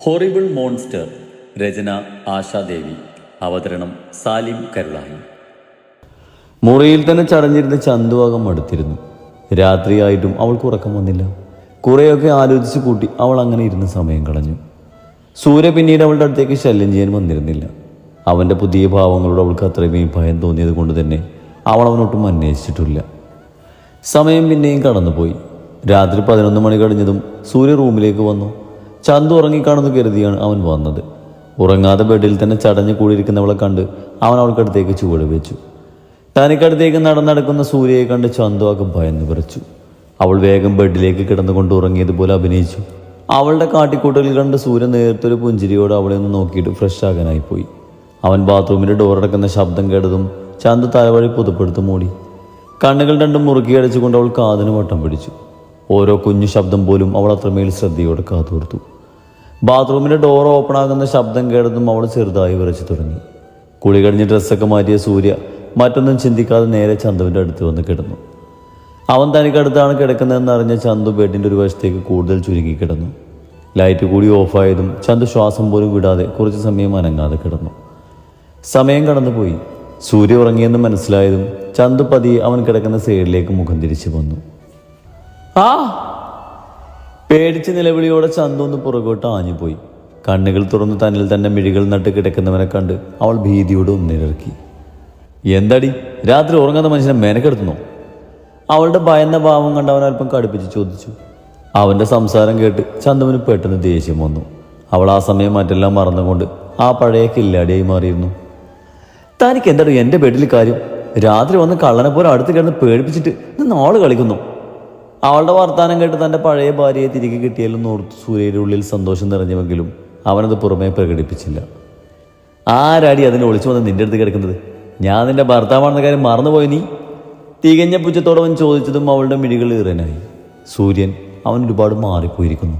Horrible monster. രചന ആശാദേവി. അവതരണം സാലിം കരുളായി. മുറിയിൽ തന്നെ ചടഞ്ഞിരുന്ന ചന്തുവാകം മടുത്തിരുന്നു. രാത്രിയായിട്ടും അവൾക്ക് ഉറക്കം വന്നില്ല. കുറേയൊക്കെ ആലോചിച്ച് കൂട്ടി അവൾ അങ്ങനെ ഇരുന്ന് സമയം കളഞ്ഞു. സൂര്യ പിന്നീട് അവളുടെ അടുത്തേക്ക് ശല്യം ചെയ്യാൻ വന്നിരുന്നില്ല. അവൻ്റെ പുതിയ ഭാവങ്ങളോട് അവൾക്ക് അത്രയും ഭയം തോന്നിയത് കൊണ്ട് തന്നെ അവൾ അവനൊട്ടും അന്വേഷിച്ചിട്ടില്ല. സമയം പിന്നെയും കടന്നുപോയി. രാത്രി 11 മണി കഴിഞ്ഞതും സൂര്യ റൂമിലേക്ക് വന്നു. ചന്തു ഉറങ്ങിക്കാണെന്ന് കരുതിയാണ് അവൻ വന്നത്. ഉറങ്ങാതെ ബെഡിൽ തന്നെ ചടഞ്ഞു കൂടിയിരിക്കുന്നവളെ കണ്ട് അവൻ അവൾക്കടുത്തേക്ക് ചുവട് വെച്ചു. തനിക്കടുത്തേക്ക് നടക്കുന്ന സൂര്യയെ കണ്ട് ചന്തുവാക്ക് ഭയന്ന് വിറച്ചു. അവൾ വേഗം ബെഡിലേക്ക് കിടന്നുകൊണ്ട് ഉറങ്ങിയതുപോലെ അഭിനയിച്ചു. അവളുടെ കാട്ടിക്കൂട്ടലിൽ കണ്ട് സൂര്യ നേരത്തൊരു പുഞ്ചിരിയോട് അവളെ ഒന്ന് നോക്കിയിട്ട് ഫ്രഷ് ആകാനായി പോയി. അവൻ ബാത്റൂമിൻ്റെ ഡോറടക്കുന്ന ശബ്ദം കേട്ടതും ചന്തു തലവഴി പുതുപ്പെടുത്ത് മൂടി. കണ്ണുകൾ രണ്ടും മുറുക്കി അടച്ചുകൊണ്ട് അവൾ കാതിന് വട്ടം പിടിച്ചു. ഓരോ കുഞ്ഞു ശബ്ദം പോലും അവൾ അത്രമേൽ ശ്രദ്ധയോടെ കാതോർത്തു. ബാത്റൂമിൻ്റെ ഡോർ ഓപ്പൺ ആകുന്ന ശബ്ദം കേട്ടതും അവൾ ചെറുതായി വിറച്ചു തുടങ്ങി. കുളി കഴിഞ്ഞ് ഡ്രസ്സൊക്കെ മാറ്റിയ സൂര്യ മറ്റൊന്നും ചിന്തിക്കാതെ നേരെ ചന്തുവിൻ്റെ അടുത്ത് വന്ന് കിടന്നു. അവൻ തനിക്കടുത്താണ് കിടക്കുന്നതെന്ന് അറിഞ്ഞ ചന്തു ബെഡിൻ്റെ ഒരു വശത്തേക്ക് കൂടുതൽ ചുരുങ്ങി കിടന്നു. ലൈറ്റ് കൂടി ഓഫായതും ചന്തു ശ്വാസം പോലും വിടാതെ കുറച്ച് സമയം അനങ്ങാതെ കിടന്നു. സമയം കടന്നുപോയി. സൂര്യ ഉറങ്ങിയെന്ന് മനസ്സിലായതും ചന്തു പതിയെ അവൻ കിടക്കുന്ന സൈഡിലേക്ക് മുഖം തിരിച്ചു വന്നു. പേടിച്ച് നിലവിളിയോടെ ചന്തു ഒന്ന് പുറകോട്ട് ആഞ്ഞുപോയി. കണ്ണുകൾ തുറന്ന് തന്നിൽ തന്നെ മിഴികൾ നട്ട് കിടക്കുന്നവനെ കണ്ട് അവൾ ഭീതിയോട് ഒന്നിരക്കി. എന്താടി, രാത്രി ഉറങ്ങാത്ത മനുഷ്യനെ മെനക്കെടുത്തുന്നോ? അവളുടെ ഭയന്ന ഭാവം കണ്ട് അവൻ അല്പം കടുപ്പിച്ച് ചോദിച്ചു. അവൻ്റെ സംസാരം കേട്ട് ചന്തുവിന് പെട്ടെന്ന് ദേഷ്യം വന്നു. അവൾ ആ സമയം മറ്റെല്ലാം മറന്നുകൊണ്ട് ആ പഴയ കില്ലാടിയായി മാറിയിരുന്നു. തനിക്ക് എന്താടി എൻ്റെ ബെഡിൽ കാര്യം? രാത്രി വന്ന് കള്ളനെ പോലെ അടുത്ത് കിടന്ന് പേടിപ്പിച്ചിട്ട് നാള് കളിക്കുന്നു. അവളുടെ വർത്താനം കേട്ട് തൻ്റെ പഴയ ഭാര്യയെ തിരികെ കിട്ടിയാലും ഓർത്തു സൂര്യയുടെ ഉള്ളിൽ സന്തോഷം നിറഞ്ഞുവെങ്കിലും അവനത് പുറമേ പ്രകടിപ്പിച്ചില്ല. ആരാടി അതിനെ ഒളിച്ചു വന്ന് നിന്റെ അടുത്ത് കിടക്കുന്നത്? ഞാൻ നിന്റെ ഭർത്താവാണെന്ന കാര്യം മറന്നുപോയി നീ? തികഞ്ഞ പുച്ഛത്തോടെ അവൻ ചോദിച്ചതും അവളുടെ മിഴികൾ ഈറനായി. സൂര്യൻ അവൻ ഒരുപാട് മാറിപ്പോയിരിക്കുന്നു.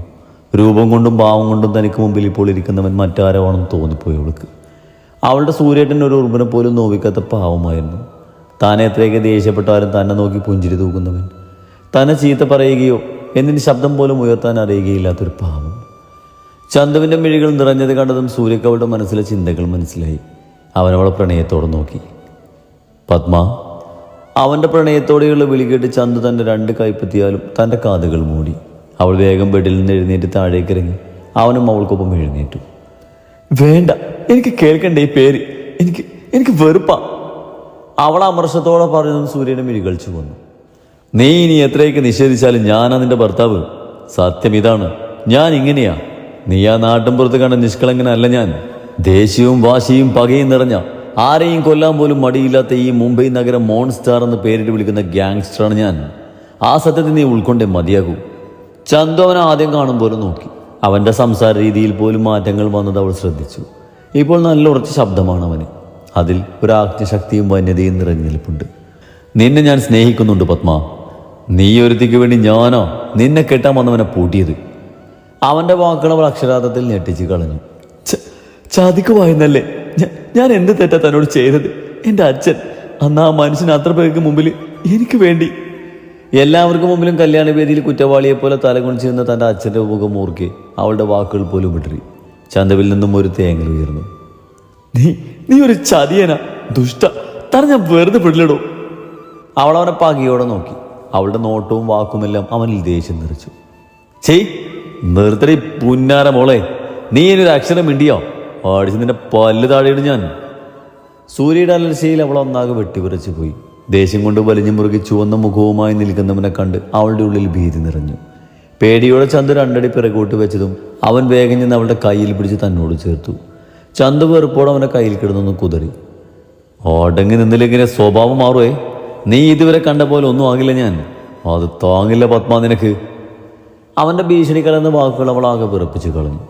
രൂപം കൊണ്ടും ഭാവം കൊണ്ടും തനിക്ക് മുമ്പിൽ ഇപ്പോൾ ഇരിക്കുന്നവൻ മറ്റാരാണെന്ന് തോന്നിപ്പോയി അവൾക്ക്. അവളുടെ സൂര്യേട്ടൻ ഒരു ഉറുമ്പിനെ പോലും നോവിക്കാത്ത പാവമായിരുന്നു. താൻ എത്രയൊക്കെ ദേഷ്യപ്പെട്ടാലും തന്നെ നോക്കി പുഞ്ചിരി തൂക്കുന്നവൻ. തന്നെ ചീത്ത പറയുകയോ എന്തിന് ശബ്ദം പോലും ഉയർത്താൻ അറിയുകയില്ലാത്തൊരു പാവം. ചന്തുവിൻ്റെ മിഴികൾ നിറഞ്ഞത് കണ്ടതും സൂര്യക്ക് അവളുടെ മനസ്സിലെ ചിന്തകൾ മനസ്സിലായി. അവനവളെ പ്രണയത്തോടെ നോക്കി. പത്മ. അവൻ്റെ പ്രണയത്തോടെയുള്ള വിളി കേട്ട് ചന്തു തൻ്റെ 2 കൈപ്പത്തിയാലും തൻ്റെ കാതുകൾ മൂടി. അവൾ വേഗം ബെഡിൽ നിന്ന് എഴുന്നേറ്റ് താഴേക്ക് ഇറങ്ങി. അവനും അവൾക്കൊപ്പം എഴുന്നേറ്റു. വേണ്ട, എനിക്ക് കേൾക്കണ്ട ഈ പേര്. എനിക്ക് വെറുപ്പാ. അവൾ അമർഷത്തോടെ പറഞ്ഞതും സൂര്യയുടെ മിഴികൾ ചുവന്നു. നീ ഇനി എത്രയൊക്കെ നിഷേധിച്ചാലും ഞാനാ നിന്റെ ഭർത്താവ്. സത്യം ഇതാണ്, ഞാൻ ഇങ്ങനെയാ. നീ ആ നാട്ടിൻപുറത്ത് കണ്ട നിഷ്കളങ്കനല്ല ഞാൻ. ദേഷ്യവും വാശിയും പകയും നിറഞ്ഞ, ആരെയും കൊല്ലാൻ പോലും മടിയില്ലാത്ത ഈ മുംബൈ നഗരം മോൺസ്റ്റാർ എന്ന് പേരിട്ട് വിളിക്കുന്ന ഗ്യാങ്സ്റ്ററാണ് ഞാൻ. ആ സത്യത്തിൽ നീ ഉൾക്കൊണ്ടേ മതിയാകൂ. ചന്തു അവനെ ആദ്യം കാണുമ്പോൾ നോക്കി. അവൻ്റെ സംസാര രീതിയിൽ പോലും മാറ്റങ്ങൾ വന്നത് അവൾ ശ്രദ്ധിച്ചു. ഇപ്പോൾ നല്ല ഉറച്ച ശബ്ദമാണ് അവന്. അതിൽ ഒരു ആജ്ഞശക്തിയും വന്യതയും നിറഞ്ഞു നിൽപ്പുണ്ട്. നിന്നെ ഞാൻ സ്നേഹിക്കുന്നുണ്ട് പത്മ. നീ ഒരുത്തിക്ക് വേണ്ടി ഞാനോ നിന്നെ കെട്ടാൻ വന്നവനെ പൂട്ടിയത്? അവൻ്റെ വാക്കുകൾ അവൾ അക്ഷരാർത്ഥത്തിൽ ഞെട്ടിച്ച് കളഞ്ഞു. ചതിക്കുവായെന്നല്ലേ? ഞാൻ എന്ത് തെറ്റാ തന്നോട് ചെയ്തത്? എൻ്റെ അച്ഛൻ അന്ന് ആ മനുഷ്യൻ അത്ര പേർക്ക് മുമ്പിൽ എനിക്ക് വേണ്ടി. എല്ലാവർക്കും മുമ്പിലും കല്യാണ വേദിയിൽ കുറ്റവാളിയെ പോലെ തലകുണിച്ചിരുന്ന തൻ്റെ അച്ഛൻ്റെ മുഖം ഓർക്കെ അവളുടെ വാക്കുകൾ പോലും വിടറി. ചന്തവിൽ നിന്നും ഒരു തേങ്ങൽ ഉയർന്നു. നീ ഒരു ചതിയനാ, ദുഷ്ട. തന്നെ ഞാൻ വെറുതെ വിടില്ലടോ. അവളവനെ പകയോടെ നോക്കി. അവളുടെ നോട്ടവും വാക്കുമെല്ലാം അവനിൽ ദേഷ്യം നിറച്ചു. നിർത്തടി പുന്നാര മോളെ. നീ ഇനിയൊരു അക്ഷരം മിണ്ടിയോ? അടിച്ച് നിന്റെ പല്ല് താഴെയിടും ഞാൻ. സൂര്യയുടെ അലർച്ചയിൽ അവൾ ഒന്നാകെ വെട്ടിവിറച്ചു പോയി. ദേഷ്യം കൊണ്ട് വലിഞ്ഞു മുറുകി ചുവന്ന മുഖവുമായി നിൽക്കുന്നവനെ കണ്ട് അവളുടെ ഉള്ളിൽ ഭീതി നിറഞ്ഞു. പേടിയോടെ ചന്തു 2 അടി പിറകോട്ട് വെച്ചതും അവൻ വേഗം ചെന്ന് അവളുടെ കയ്യിൽ പിടിച്ച് തന്നോട് ചേർത്തു. ചന്തു വെറുപ്പോടെ അവൻ്റെ കയ്യിൽ കിടന്നൊന്ന് കുതറി. ഓടങ്ങി നിന്നില്ലെങ്കിലെ സ്വഭാവം മാറുവേ. നീ ഇതുവരെ കണ്ട പോലെ ഒന്നും ആകില്ല ഞാൻ. അത് താങ്ങില്ല പത്മ നിനക്ക്. അവൻ്റെ ഭീഷണി കലർന്ന വാക്കുകൾ അവൾ ആകെ വിറപ്പിച്ച് കളഞ്ഞു.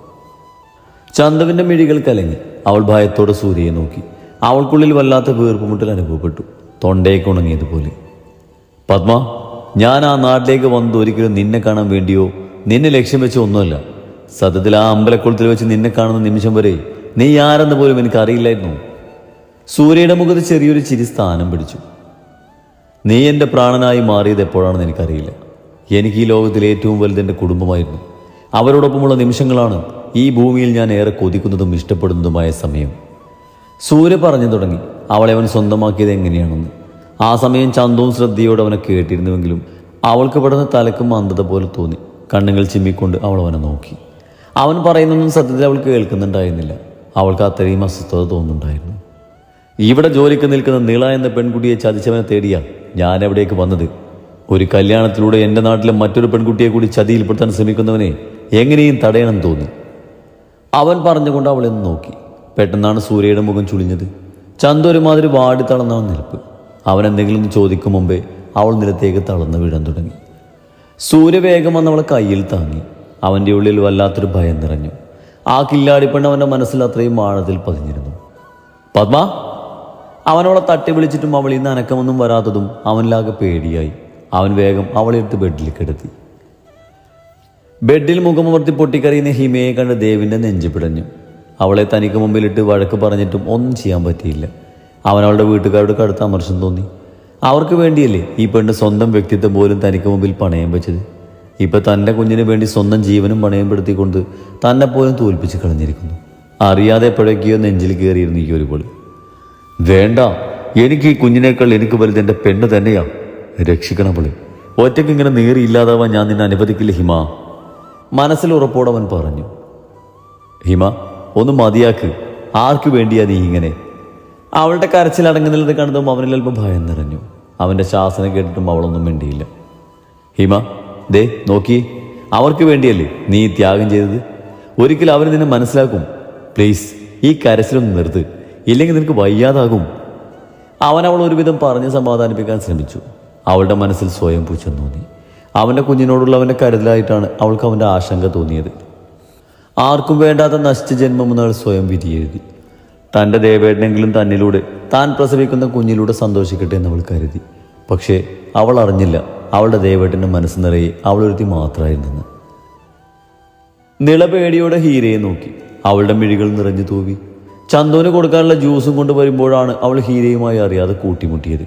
ചന്തുവിൻ്റെ മിഴികൾ കലങ്ങി. അവൾ ഭയത്തോടെ സൂര്യയെ നോക്കി. അവൾക്കുള്ളിൽ വല്ലാത്ത വീർപ്പുമുട്ടൽ അനുഭവപ്പെട്ടു, തൊണ്ടയൊക്കെ ഉണങ്ങിയതുപോലെ. പത്മ, ഞാൻ ആ നാട്ടിലേക്ക് വന്നത് ഒരിക്കലും നിന്നെ കാണാൻ വേണ്ടിയോ നിന്നെ ലക്ഷ്യം വെച്ചോ ഒന്നുമല്ല. സത്യത്തിൽ ആ അമ്പലക്കുളത്തിൽ വെച്ച് നിന്നെ കാണുന്ന നിമിഷം വരെ നീ ആരെന്ന് പോലും എനിക്കറിയില്ലായിരുന്നു. സൂര്യയുടെ മുഖത്ത് ചെറിയൊരു ചിരി സ്ഥാനം പിടിച്ചു. നീ എൻ്റെ പ്രാണനായി മാറിയത് എപ്പോഴാണെന്ന് എനിക്കറിയില്ല. എനിക്ക് ഈ ലോകത്തിലെ ഏറ്റവും വലുത് എൻ്റെ കുടുംബമായിരുന്നു. അവരോടൊപ്പമുള്ള നിമിഷങ്ങളാണ് ഈ ഭൂമിയിൽ ഞാൻ ഏറെ കൊതിക്കുന്നതും ഇഷ്ടപ്പെടുന്നതുമായ സമയം. സൂര്യ പറഞ്ഞു തുടങ്ങി അവളെ അവൻ സ്വന്തമാക്കിയത് എങ്ങനെയാണെന്ന്. ആ സമയം ചന്തവും ശ്രദ്ധയോടെ അവനെ കേട്ടിരുന്നുവെങ്കിലും അവൾക്ക് പെടുന്ന തലക്കും മന്ദത പോലെ തോന്നി. കണ്ണുകൾ ചിമ്മിക്കൊണ്ട് അവൾ അവനെ നോക്കി. അവൻ പറയുന്നതൊന്നും സത്യത്തിൽ അവൾ കേൾക്കുന്നുണ്ടായിരുന്നില്ല. അവൾക്ക് അത്രയും അസ്വസ്ഥത തോന്നുന്നുണ്ടായിരുന്നു. ഇവിടെ ജോലിക്ക് നിൽക്കുന്ന നീള എന്ന പെൺകുട്ടിയെ ചതിച്ചവനെ തേടിയാ ഞാൻ എവിടേക്ക് വന്നത്. ഒരു കല്യാണത്തിലൂടെ എൻ്റെ നാട്ടിലെ മറ്റൊരു പെൺകുട്ടിയെ കൂടി ചതിയിൽപ്പെടുത്താൻ ശ്രമിക്കുന്നവനെ എങ്ങനെയും തടയണം തോന്നി. അവൻ പറഞ്ഞുകൊണ്ട് അവളെ ഒന്ന് നോക്കി. പെട്ടെന്നാണ് സൂര്യയുടെ മുഖം ചുളിഞ്ഞത്. ചന്തു ഒരുമാതിരി വാടി തളർന്നാണ് നിൽപ്പ്. അവൻ എന്തെങ്കിലും ചോദിക്കും മുമ്പേ അവൾ നിലത്തേക്ക് തളർന്ന് വീഴാൻ തുടങ്ങി. സൂര്യ വേഗം വന്ന് അവളെ കയ്യിൽ താങ്ങി. അവൻ്റെ ഉള്ളിൽ വല്ലാത്തൊരു ഭയം നിറഞ്ഞു. ആ കില്ലാടിപ്പെണ്ണ് അവൻ്റെ മനസ്സിൽ അത്രയും ആഴത്തിൽ പതിഞ്ഞിരുന്നു. പത്മ! അവനവളെ തട്ടി വിളിച്ചിട്ടും അവളിൽ നിന്ന് അനക്കമൊന്നും വരാത്തതും അവനിലാകെ പേടിയായി. അവൻ വേഗം അവളെ എടുത്ത് ബെഡിൽ കിടത്തി. ബെഡിൽ മുഖമമർത്തി പൊട്ടിക്കറിയുന്ന ഹിമയെ കണ്ട് ദേവിൻ്റെ നെഞ്ചു പിടഞ്ഞു. അവളെ തനിക്ക് മുമ്പിലിട്ട് വഴക്ക് പറഞ്ഞിട്ടും ഒന്നും ചെയ്യാൻ പറ്റിയില്ല. അവനവളുടെ വീട്ടുകാരുടെ കടുത്ത അമർഷം തോന്നി. അവർക്ക് വേണ്ടിയല്ലേ ഈ പെണ്ണ് സ്വന്തം വ്യക്തിത്വം പോലും തനിക്ക് മുമ്പിൽ പണയം വെച്ചത്. ഇപ്പം തൻ്റെ കുഞ്ഞിന് വേണ്ടി സ്വന്തം ജീവനും പണയപ്പെടുത്തിക്കൊണ്ട് തന്നെ പോലും തോൽപ്പിച്ച് കളഞ്ഞിരിക്കുന്നു. അറിയാതെ എപ്പോഴൊക്കെയോ നെഞ്ചിൽ കയറിയിരുന്നു ഈ ഒരു പൊളി. വേണ്ട, എനിക്ക് ഈ കുഞ്ഞിനേക്കാൾ എനിക്ക് വലുത് എൻ്റെ പെണ്ണ് തന്നെയാ. രക്ഷിക്കണം പൊളി. ഒറ്റയ്ക്ക് ഇങ്ങനെ നേറിയില്ലാതാവാൻ ഞാൻ നിന്നെ അനുവദിക്കില്ല ഹിമ. മനസ്സിൽ ഉറപ്പോടെ അവൻ പറഞ്ഞു. ഹിമ, ഒന്ന് മതിയാക്ക്. ആർക്കു വേണ്ടിയാ നീ ഇങ്ങനെ? അവളുടെ കരച്ചിൽ അടങ്ങുന്നത് കണ്ടതും അവനിൽ അല്പം ഭയം നിറഞ്ഞു. അവൻ്റെ ശാസന കേട്ടിട്ടും അവളൊന്നും മിണ്ടിയില്ല. ഹിമ, ദേ നോക്കി, അവർക്ക് വേണ്ടിയല്ലേ നീ ത്യാഗം ചെയ്തത്. ഒരിക്കലും അവർ നിന്നെ മനസ്സിലാക്കും. പ്ലീസ് ഈ കരച്ചിലൊന്ന് നിർത്ത്, ഇല്ലെങ്കിൽ നിനക്ക് വയ്യാതാകും. അവൻ അവൾ ഒരുവിധം പറഞ്ഞ് സമാധാനിപ്പിക്കാൻ ശ്രമിച്ചു. അവളുടെ മനസ്സിൽ സ്വയം പുച്ഛം തോന്നി. അവൻ്റെ കുഞ്ഞിനോടുള്ള അവൻ്റെ കരുതലായിട്ടാണ് അവൾക്ക് അവൻ്റെ ആശങ്ക തോന്നിയത്. ആർക്കും വേണ്ടാത്ത നശിച്ച ജന്മമെന്ന് അവൾ സ്വയം വിധിയെഴുതി. തൻ്റെ ദേവേട്ടനെങ്കിലും തന്നിലൂടെ താൻ പ്രസവിക്കുന്ന കുഞ്ഞിലൂടെ സന്തോഷിക്കട്ടെ എന്ന് അവൾ കരുതി. പക്ഷേ അവൾ അറിഞ്ഞില്ല അവളുടെ ദേവേട്ടൻ്റെ മനസ്സ് നിറയെ അവളൊരുത്തി മാത്രമായിരുന്നെന്ന്. നിളപേടിയോടെ ഹീരയെ നോക്കി. അവളുടെ മിഴികൾ നിറഞ്ഞു തൂവി. ചന്തുവിന് കൊടുക്കാനുള്ള ജ്യൂസും കൊണ്ട് വരുമ്പോഴാണ് അവൾ ഹീരയുമായി അറിയാതെ കൂട്ടിമുട്ടിയത്.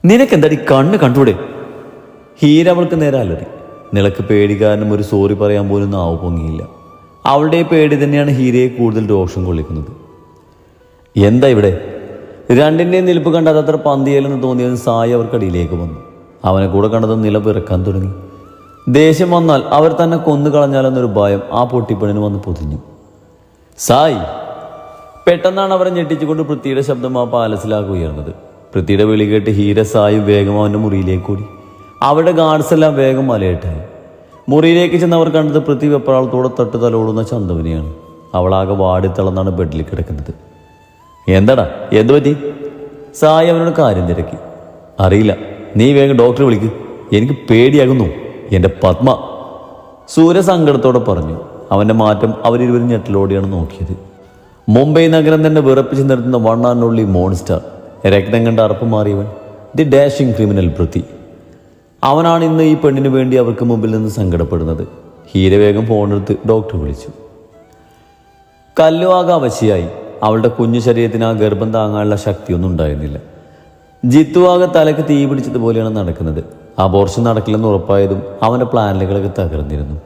നിനക്കെന്താടി കണ്ണ് കണ്ടൂടെ? ഹീര അവൾക്ക് നേരെ അലറി. നിളക്ക് പേടി കാരണം ഒരു സോറി പറയാൻ പോലും നാവ് പൊങ്ങിയില്ല. അവളുടെ പേടി തന്നെയാണ് ഹീരയെ കൂടുതൽ രോഷം കൊള്ളിക്കുന്നത്. എന്താ ഇവിടെ? രണ്ടിൻ്റെയും നിൽപ്പ് കണ്ട് അതത്ര പന്തിയല്ലെന്ന് തോന്നിയതും സായി അവർക്കടിയിലേക്ക് വന്നു. അവനെ കൂടെ കണ്ടതും നില പിറക്കാൻ തുടങ്ങി. ദേഷ്യം വന്നാൽ അവർ തന്നെ കൊന്നു കളഞ്ഞാലെന്നൊരു ഭയം ആ പൊട്ടിപ്പണിന് വന്ന് പൊതിഞ്ഞു. സായി! പെട്ടെന്നാണ് അവരെ ഞെട്ടിച്ചുകൊണ്ട് പൃഥ്വിയുടെ ശബ്ദം ആ പാലസിലാകെ ഉയർന്നത്. പൃഥ്വിയുടെ വിളി കേട്ട് ഹീര സായും വേഗം അവൻ്റെ മുറിയിലേക്ക് ഓടി. അവരുടെ ഗാർഡ്സ് എല്ലാം വേഗം മലയിട്ടായി. മുറിയിലേക്ക് ചെന്നവർ കണ്ടത് പൃഥ്വി വെപ്രാളത്തോടെ തട്ട് തലോടുന്ന ചന്തുവിനെയാണ്. അവളാകെ വാടിത്തളർന്നാണ് ബെഡിൽ കിടക്കുന്നത്. എന്താടാ, എന്തു പറ്റി? സായി അവനോട് കാര്യം തിരക്കി. അറിയില്ല, നീ വേഗം ഡോക്ടറെ വിളിക്ക്, എനിക്ക് പേടിയാകുന്നു എൻ്റെ പത്മ. സൂര്യ സങ്കടത്തോടെ പറഞ്ഞു. അവൻ്റെ മാറ്റം അവരിരുവരും ഞെട്ടലോടെയാണ് നോക്കിയത്. മുംബൈ നഗരം തന്നെ വിറപ്പിച്ച് നിർത്തുന്ന വൺ ആൻഡ് ഓൺലി മോൺസ്റ്റർ, രക്തം കണ്ട് അറപ്പ് മാറിയവൻ, ദി ഡാഷിംഗ് ക്രിമിനൽ പൃഥ്വി. അവനാണ് ഇന്ന് ഈ പെണ്ണിന് വേണ്ടി അവർക്ക് മുമ്പിൽ നിന്ന് സങ്കടപ്പെടുന്നത്. ഹീര വേഗം ഫോണെടുത്ത് ഡോക്ടറെ വിളിച്ചു. കല്ലുവാകെ അവശയായി. അവളുടെ കുഞ്ഞു ശരീരത്തിന് ആ ഗർഭം താങ്ങാനുള്ള ശക്തിയൊന്നും ഉണ്ടായിരുന്നില്ല. ജിത്തുവാകെ തലക്ക് തീ പിടിച്ചതുപോലെയാണ് നടക്കുന്നത്. അബോർഷൻ നടക്കില്ലെന്ന് ഉറപ്പായതും അവൻ്റെ പ്ലാനുകളൊക്കെ തകർന്നിരുന്നു.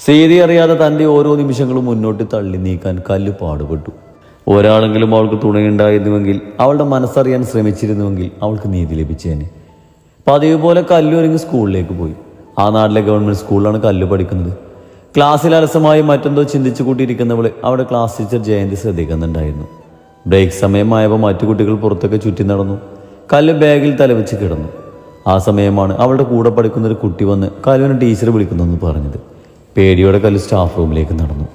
സീതി അറിയാതെ തൻ്റെ ഓരോ നിമിഷങ്ങളും മുന്നോട്ട് തള്ളി നീക്കാൻ കല്ല് പാടുപെട്ടു. ഒരാളെങ്കിലും അവൾക്ക് തുണയുണ്ടായിരുന്നുവെങ്കിൽ, അവളുടെ മനസ്സറിയാൻ ശ്രമിച്ചിരുന്നുവെങ്കിൽ അവൾക്ക് നീതി ലഭിച്ചേനെ. പതിവ് പോലെ കല്ലൊരുങ്ങി സ്കൂളിലേക്ക് പോയി. ആ നാട്ടിലെ ഗവൺമെൻറ് സ്കൂളിലാണ് കല്ല് പഠിക്കുന്നത്. ക്ലാസ്സിൽ അലസമായി മറ്റെന്തോ ചിന്തിച്ചു കൂട്ടിയിരിക്കുന്നവളെ അവിടെ ക്ലാസ് ടീച്ചർ ജയന്തി ശ്രദ്ധിക്കുന്നുണ്ടായിരുന്നു. ബ്രേക്ക് സമയമായപ്പോൾ മറ്റു കുട്ടികൾ പുറത്തൊക്കെ ചുറ്റി നടന്നു. കല്ല് ബാഗിൽ തലവെച്ച് കിടന്നു. ആ സമയമാണ് അവളുടെ കൂടെ പഠിക്കുന്നൊരു കുട്ടി വന്ന് കല്ലുവിനെ ടീച്ചർ വിളിക്കുന്നെന്ന് പറഞ്ഞത്. പേടിയോടെ കല്ല് സ്റ്റാഫ് റൂമിലേക്ക് നടന്നു.